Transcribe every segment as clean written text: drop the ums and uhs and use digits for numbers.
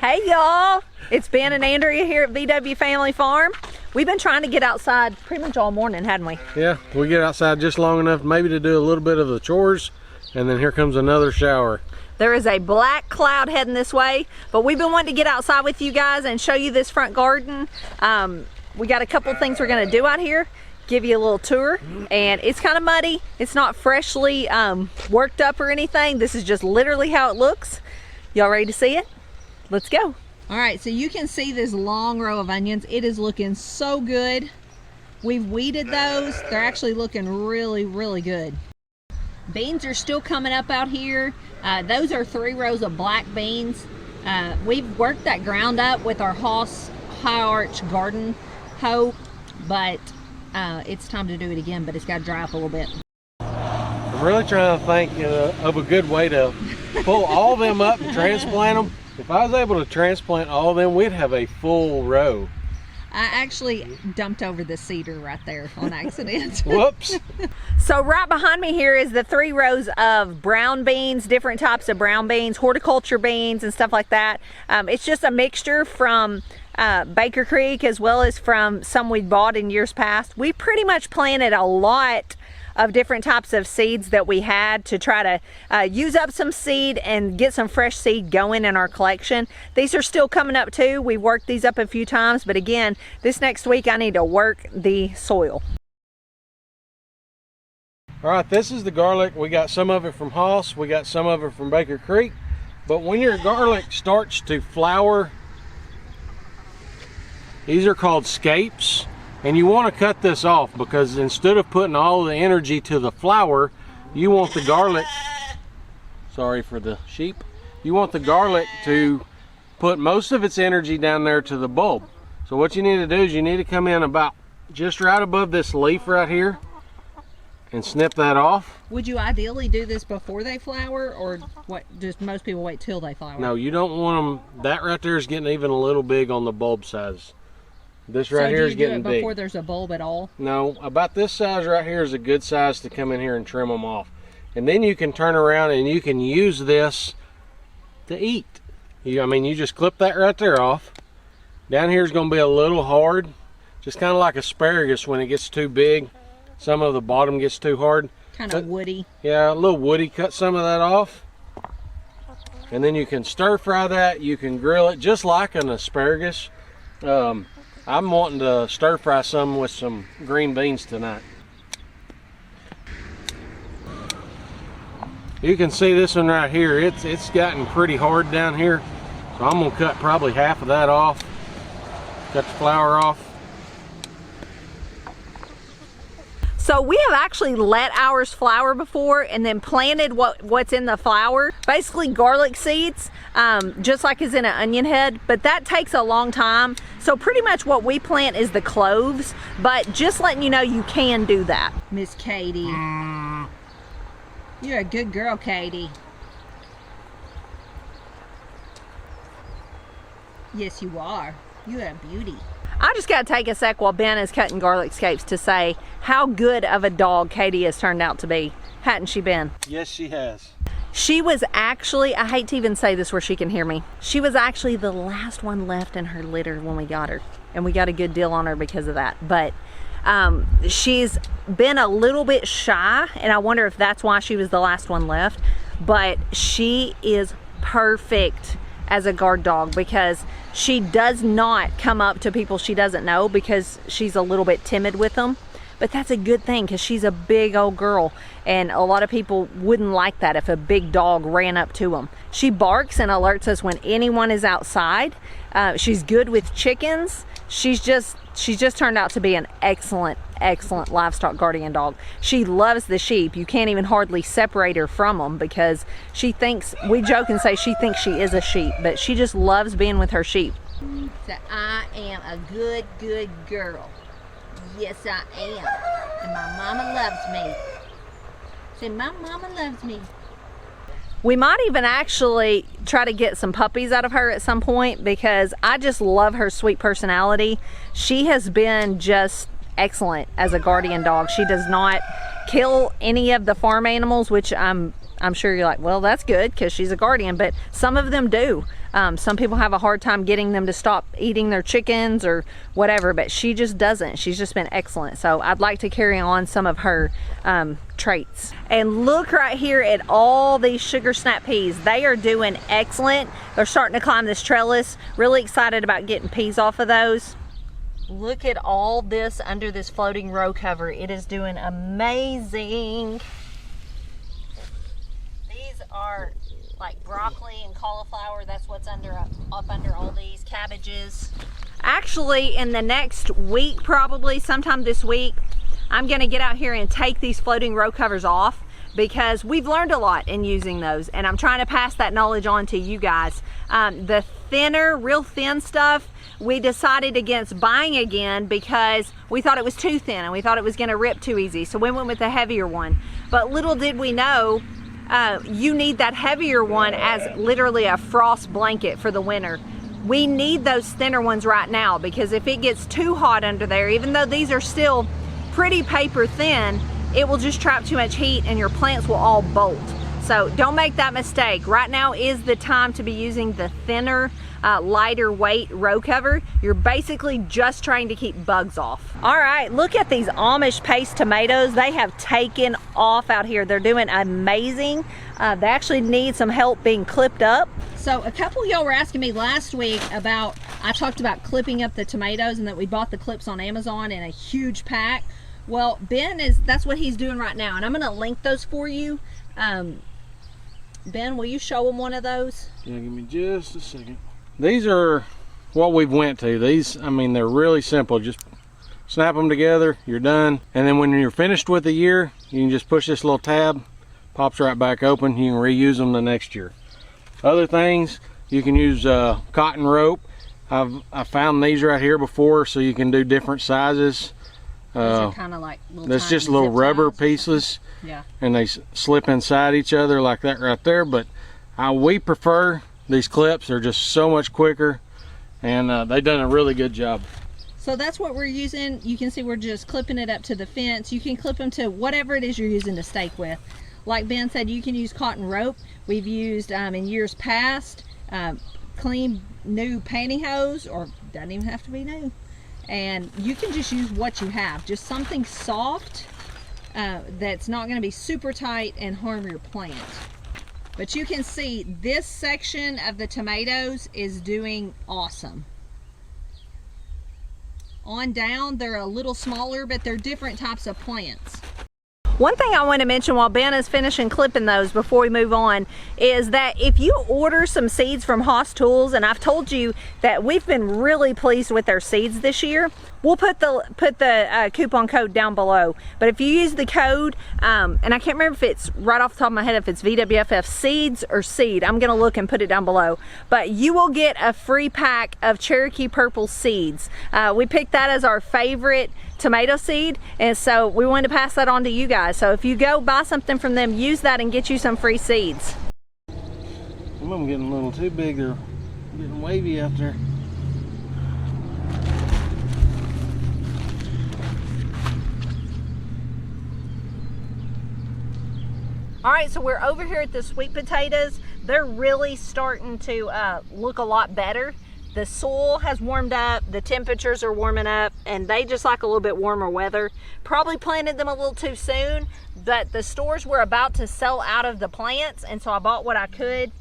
Hey y'all, it's Ben and Andrea here at VW Family Farm. We've been trying to get outside pretty much all morning, hadn't we? Yeah, we get outside just long enough maybe to do a little bit of the chores, and then here comes another shower. There is a black cloud heading this way, but we've been wanting to get outside with you guys and show you this front garden. We got a couple things we're gonna do out here, give you a little tour, and it's kind of muddy. It's not freshly worked up or anything. This is just literally how it looks. Y'all ready to see it? Let's go. All right, so you can see this long row of onions. It is looking so good. We've weeded those. They're actually looking really, really good. Beans are still coming up out here. Those are 3 rows of black beans. We've worked that ground up with our Haas high arch garden hoe, but it's time to do it again, but it's got to dry up a little bit. I'm really trying to think of a good way to pull all of them up and transplant them. If I was able to transplant all of them, we'd have a full row. I actually dumped over the cedar right there on accident. Whoops. So right behind me here is the 3 rows of brown beans, different types of brown beans, horticulture beans and stuff like that. It's just a mixture from Baker Creek as well as from some we bought in years past. We pretty much planted a lot of different types of seeds that we had to try to use up some seed and get some fresh seed going in our collection. These are still coming up too. We've worked these up a few times, but again, this next week I need to work the soil. All right, this is the garlic. We got some of it from Haas, we got some of it from Baker Creek, but when your garlic starts to flower, these are called scapes. And you want to cut this off because instead of putting all the energy to the flower, you want the garlic, sorry for the sheep, you want the garlic to put most of its energy down there to the bulb. So what you need to do is you need to come in about just right above this leaf right here and snip that off. Would you ideally do this before they flower, or what? Just most people wait till they flower? No, you don't want them, that right there is getting even a little big on the bulb size. This right here is getting big. So do you do it before there's a bulb at all? No, about this size right here is a good size to come in here and trim them off. And then you can turn around and you can use this to eat. I mean, you just clip that right there off. Down here is going to be a little hard, just kind of like asparagus when it gets too big. Some of the bottom gets too hard. Kind of woody. Yeah, a little woody. Cut some of that off. And then you can stir fry that. You can grill it just like an asparagus. I'm wanting to stir fry some with some green beans tonight. You can see this one right here. It's gotten pretty hard down here. So I'm gonna cut probably half of that off. Cut the flour off. So we have actually let ours flower before and then planted what's in the flower. Basically garlic seeds, just like is in an onion head, but that takes a long time. So pretty much what we plant is the cloves, but just letting you know you can do that. Miss Katie. You're a good girl, Katie. Yes, you are. You're a beauty. I just got to take a sec while Ben is cutting garlic scapes to say how good of a dog Katie has turned out to be. Hadn't she been? Yes, she has. She was actually, I hate to even say this where she can hear me, she was actually the last one left in her litter when we got her. And we got a good deal on her because of that. But she's been a little bit shy, and I wonder if that's why she was the last one left. But she is perfect as a guard dog because she does not come up to people she doesn't know because she's a little bit timid with them. But that's a good thing because she's a big old girl, and a lot of people wouldn't like that if a big dog ran up to them. She barks and alerts us when anyone is outside. She's good with chickens. She's just turned out to be an excellent livestock guardian dog. She loves the sheep. You can't even hardly separate her from them because she thinks, we joke and say she thinks she is a sheep, but she just loves being with her sheep. So I am a good girl. Yes, I am. And my mama loves me. Say, my mama loves me. We might even actually try to get some puppies out of her at some point because I just love her sweet personality. She has been just excellent as a guardian dog. She does not kill any of the farm animals, which I'm I'm sure you're like, well, that's good because she's a guardian, but some of them do. Some people have a hard time getting them to stop eating their chickens or whatever, but she just doesn't. She's just been excellent. So I'd like to carry on some of her traits. And look right here at all these sugar snap peas. They are doing excellent. They're starting to climb this trellis. Really excited about getting peas off of those. Look at all this under this floating row cover. It is doing amazing. These are like broccoli and cauliflower. That's what's up under all these cabbages. Actually, in the next week, probably sometime this week, I'm gonna get out here and take these floating row covers off because we've learned a lot in using those, and I'm trying to pass that knowledge on to you guys. The thinner, real thin stuff, we decided against buying again because we thought it was too thin and we thought it was gonna rip too easy. So we went with the heavier one. But little did we know, you need that heavier one as literally a frost blanket for the winter. We need those thinner ones right now because if it gets too hot under there, even though these are still pretty paper thin, it will just trap too much heat and your plants will all bolt. So don't make that mistake. Right now is the time to be using the thinner, lighter weight row cover. You're basically just trying to keep bugs off. All right, look at these Amish paste tomatoes. They have taken off out here. They're doing amazing. They actually need some help being clipped up. So a couple of y'all were asking me last week about, I talked about clipping up the tomatoes and that we bought the clips on Amazon in a huge pack. Well, that's what he's doing right now, and I'm gonna link those for you. Ben, will you show them one of those? Yeah, give me just a second. These are what we've went to. These, I mean, they're really simple. Just snap them together, you're done. And then when you're finished with the year, you can just push this little tab, pops right back open. You can reuse them the next year. Other things, you can use cotton rope. I found these right here before, so you can do different sizes. Those are kind of like little that's just little rubber pieces. Yeah. And they slip inside each other like that right there. But we prefer these clips. They're just so much quicker, and they've done a really good job. So that's what we're using. You can see we're just clipping it up to the fence. You can clip them to whatever it is you're using to stake with. Like Ben said, you can use cotton rope. We've used in years past clean new pantyhose, or doesn't even have to be new. And you can just use what you have, just something soft that's not going to be super tight and harm your plant. But you can see this section of the tomatoes is doing awesome. On down, they're a little smaller, but they're different types of plants. One thing I want to mention while Ben is finishing clipping those before we move on is that if you order some seeds from Haas Tools, and I've told you that we've been really pleased with their seeds this year, we'll put the coupon code down below. But if you use the code, and I can't remember if it's right off the top of my head if it's VWFF seeds or seed. I'm gonna look and put it down below. But you will get a free pack of Cherokee Purple seeds. We picked that as our favorite tomato seed, and so we wanted to pass that on to you guys. So if you go buy something from them, use that and get you some free seeds. Some of them getting a little too big. They're getting wavy out there. All right, so we're over here at the sweet potatoes. They're really starting to look a lot better. The soil has warmed up, the temperatures are warming up, and they just like a little bit warmer weather. Probably planted them a little too soon, but the stores were about to sell out of the plants, and so I bought what I could.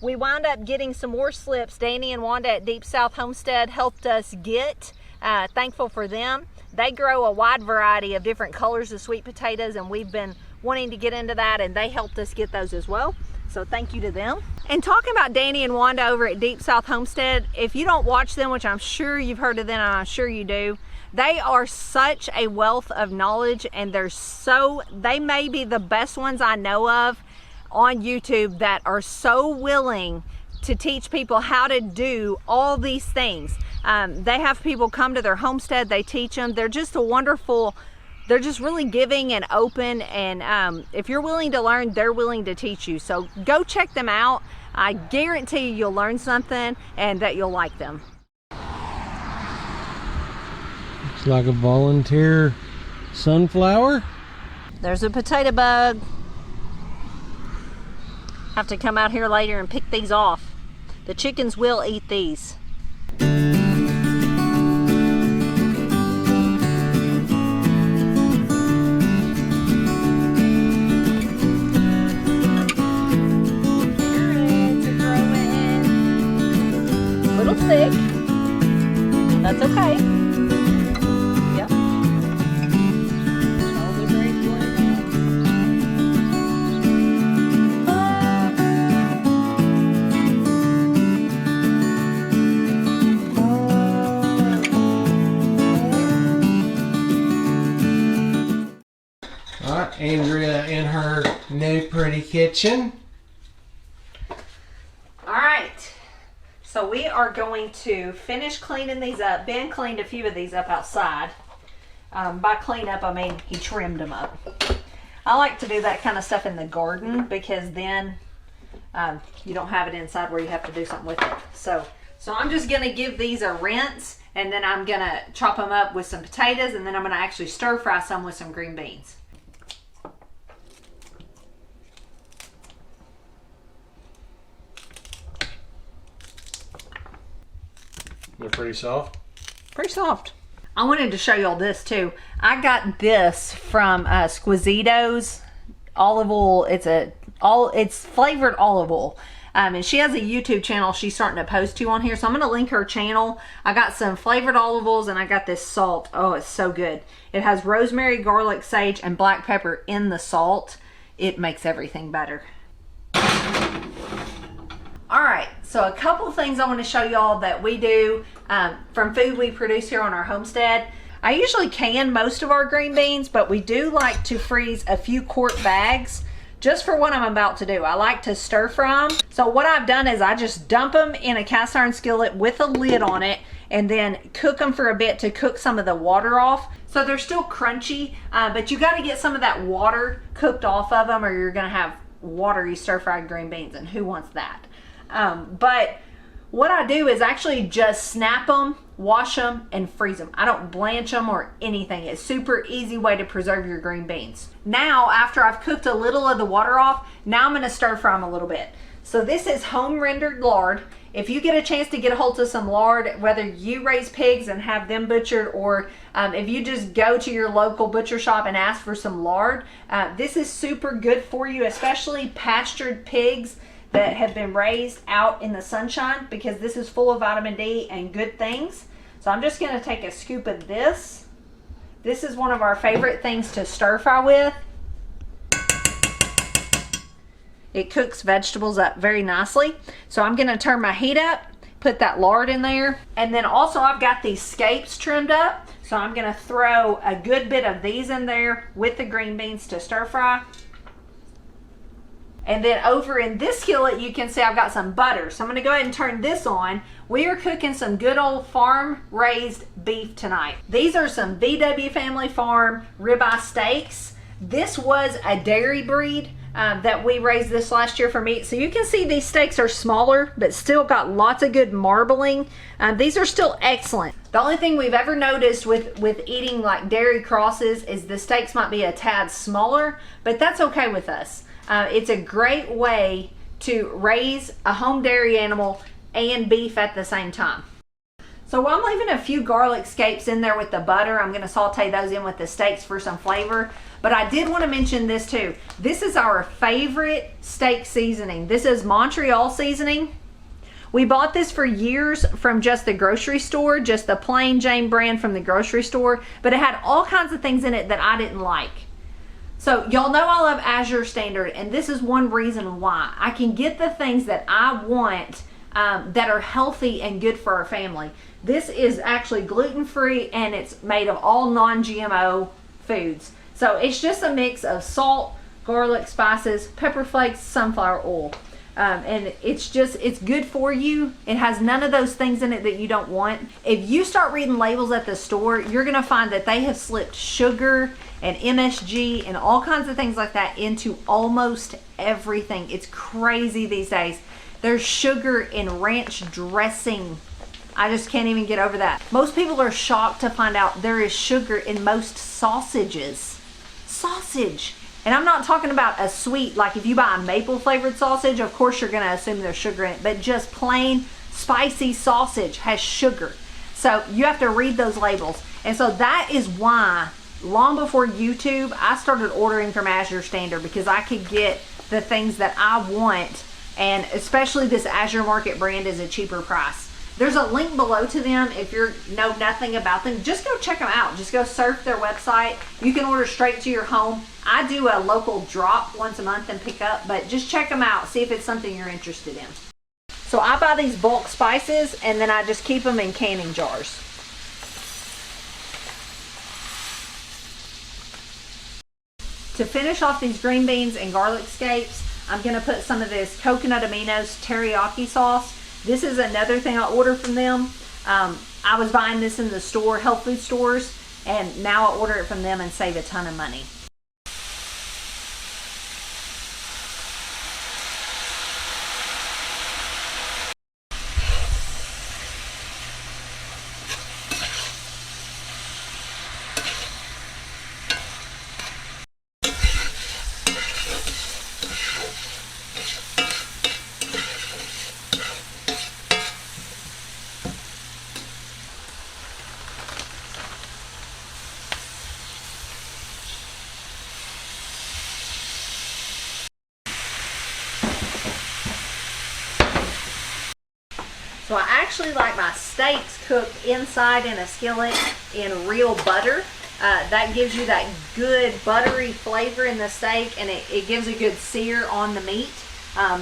We wound up getting some more slips. Danny and Wanda at Deep South Homestead helped us get. Thankful for them. They grow a wide variety of different colors of sweet potatoes, and we've been wanting to get into that, and they helped us get those as well. So thank you to them. And talking about Danny and Wanda over at Deep South Homestead, if you don't watch them, which I'm sure you've heard of them, and I'm sure you do, they are such a wealth of knowledge, and they may be the best ones I know of on YouTube that are so willing to teach people how to do all these things. They have people come to their homestead, they teach them. They're just they're just really giving and open, and if you're willing to learn, they're willing to teach you. So go check them out. I guarantee you'll learn something and that you'll like them. Looks like a volunteer sunflower. There's a potato bug. have to come out here later and pick these off. The chickens will eat these. Thick. That's okay. Yep. All right, Andrea in her new pretty kitchen. All right. So we are going to finish cleaning these up. Ben cleaned a few of these up outside. By clean up, I mean he trimmed them up. I like to do that kind of stuff in the garden because then you don't have it inside where you have to do something with it. So I'm just going to give these a rinse, and then I'm going to chop them up with some potatoes, and then I'm going to actually stir fry some with some green beans. They're pretty soft. Pretty soft. I wanted to show y'all this too. I got this from Squisito's olive oil. It's flavored olive oil. And she has a YouTube channel she's starting to post to on here. So I'm going to link her channel. I got some flavored olive oils and I got this salt. Oh, it's so good. It has rosemary, garlic, sage, and black pepper in the salt. It makes everything better. All right, so a couple things I want to show y'all that we do from food we produce here on our homestead. I usually can most of our green beans, but we do like to freeze a few quart bags just for what I'm about to do. I like to stir fry them. So what I've done is I just dump them in a cast iron skillet with a lid on it and then cook them for a bit to cook some of the water off. So they're still crunchy, but you got to get some of that water cooked off of them or you're going to have watery stir fried green beans, and who wants that? But what I do is actually just snap them, wash them, and freeze them. I don't blanch them or anything. It's a super easy way to preserve your green beans. Now, after I've cooked a little of the water off, now I'm going to stir fry them a little bit. So this is home rendered lard. If you get a chance to get a hold of some lard, whether you raise pigs and have them butchered, or if you just go to your local butcher shop and ask for some lard, this is super good for you, especially pastured pigs that have been raised out in the sunshine, because this is full of vitamin D and good things. So I'm just going to take a scoop of this. This is one of our favorite things to stir fry with. It cooks vegetables up very nicely. So I'm going to turn my heat up, put that lard in there. And then also I've got these scapes trimmed up. So I'm going to throw a good bit of these in there with the green beans to stir fry. And then over in this skillet, you can see I've got some butter. So I'm going to go ahead and turn this on. We are cooking some good old farm-raised beef tonight. These are some VW Family Farm ribeye steaks. This was a dairy breed that we raised this last year for meat. So you can see these steaks are smaller, but still got lots of good marbling. These are still excellent. The only thing we've ever noticed with eating like dairy crosses is the steaks might be a tad smaller, but that's okay with us. It's a great way to raise a home dairy animal and beef at the same time. So while I'm leaving a few garlic scapes in there with the butter, I'm going to saute those in with the steaks for some flavor. But I did want to mention this too. This is our favorite steak seasoning. This is Montreal Seasoning. We bought this for years from just the grocery store, just the plain Jane brand from the grocery store, but it had all kinds of things in it that I didn't like. So y'all know I love Azure Standard, and this is one reason why. I can get the things that I want that are healthy and good for our family. This is actually gluten-free, and it's made of all non-GMO foods. So it's just a mix of salt, garlic, spices, pepper flakes, sunflower oil. And it's good for you. It has none of those things in it that you don't want. If you start reading labels at the store, you're gonna find that they have slipped sugar and MSG and all kinds of things like that into almost everything. It's crazy these days. There's sugar in ranch dressing. I just can't even get over that. Most people are shocked to find out there is sugar in most sausages. Sausage. And I'm not talking about a sweet, like if you buy a maple flavored sausage, of course you're gonna assume there's sugar in it, but just plain spicy sausage has sugar. So you have to read those labels. And so that is why, long before YouTube, I started ordering from Azure Standard, because I could get the things that I want, and especially this Azure Market brand is a cheaper price. There's a link below to them. If you know nothing about them, just go check them out. Just go surf their website. You can order straight to your home. I do a local drop once a month and pick up, but just check them out. See if it's something you're interested in. So I buy these bulk spices and then I just keep them in canning jars. To finish off these green beans and garlic scapes, I'm gonna put some of this Coconut Aminos teriyaki sauce. This is another thing I ordered from them. I was buying this in the store, health food stores, and now I order it from them and save a ton of money. So I actually like my steaks cooked inside in a skillet in real butter. That gives you that good buttery flavor in the steak, and it gives a good sear on the meat.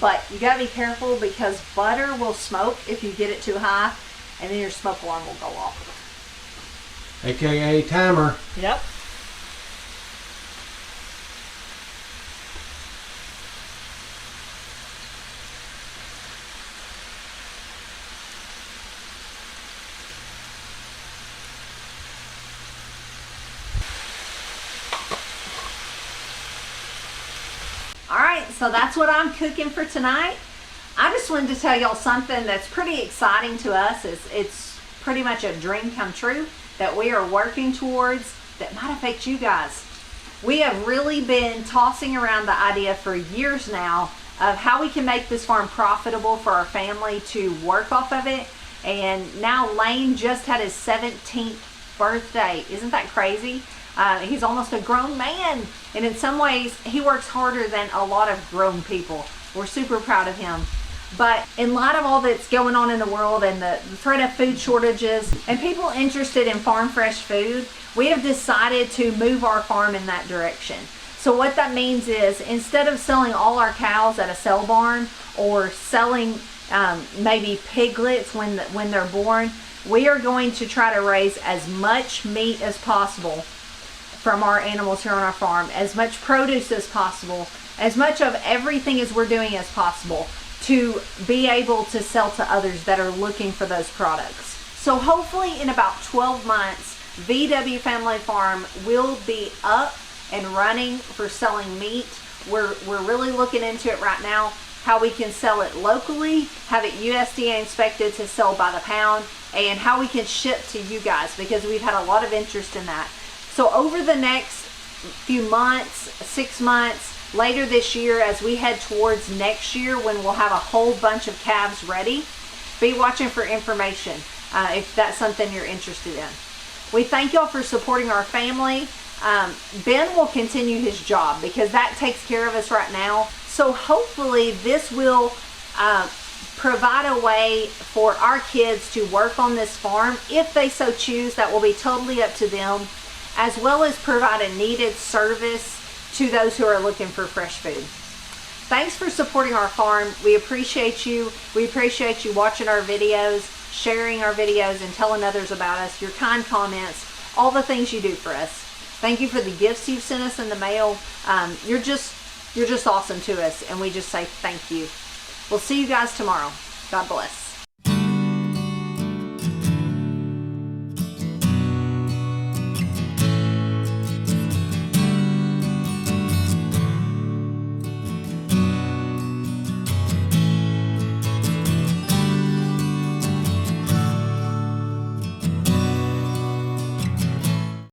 But you gotta be careful because butter will smoke if you get it too high, and then your smoke alarm will go off. AKA timer. Yep. Alright, so that's what I'm cooking for tonight. I just wanted to tell y'all something that's pretty exciting to us. It's pretty much a dream come true that we are working towards that might affect you guys. We have really been tossing around the idea for years now of how we can make this farm profitable for our family to work off of it. And now Lane just had his 17th birthday. Isn't that crazy? He's almost a grown man, and in some ways he works harder than a lot of grown people. We're super proud of him. But in light of all that's going on in the world and the threat of food shortages and people interested in farm fresh food, we have decided to move our farm in that direction. So what that means is, instead of selling all our cows at a sale barn or selling maybe piglets when they're born, we are going to try to raise as much meat as possible from our animals here on our farm, as much produce as possible, as much of everything as we're doing as possible, to be able to sell to others that are looking for those products. So hopefully in about 12 months, VW Family Farm will be up and running for selling meat. We're really looking into it right now, how we can sell it locally, have it USDA inspected to sell by the pound, and how we can ship to you guys, because we've had a lot of interest in that. So over the next few months, 6 months, later this year, as we head towards next year when we'll have a whole bunch of calves ready, be watching for information if that's something you're interested in. We thank y'all for supporting our family. Ben will continue his job because that takes care of us right now. So hopefully this will provide a way for our kids to work on this farm if they so choose. That will be totally up to them, as well as provide a needed service to those who are looking for fresh food. Thanks for supporting our farm. We appreciate you. We appreciate you watching our videos, sharing our videos, and telling others about us, your kind comments, all the things you do for us. Thank you for the gifts you've sent us in the mail. You're just awesome to us, and we just say thank you. We'll see you guys tomorrow. God bless.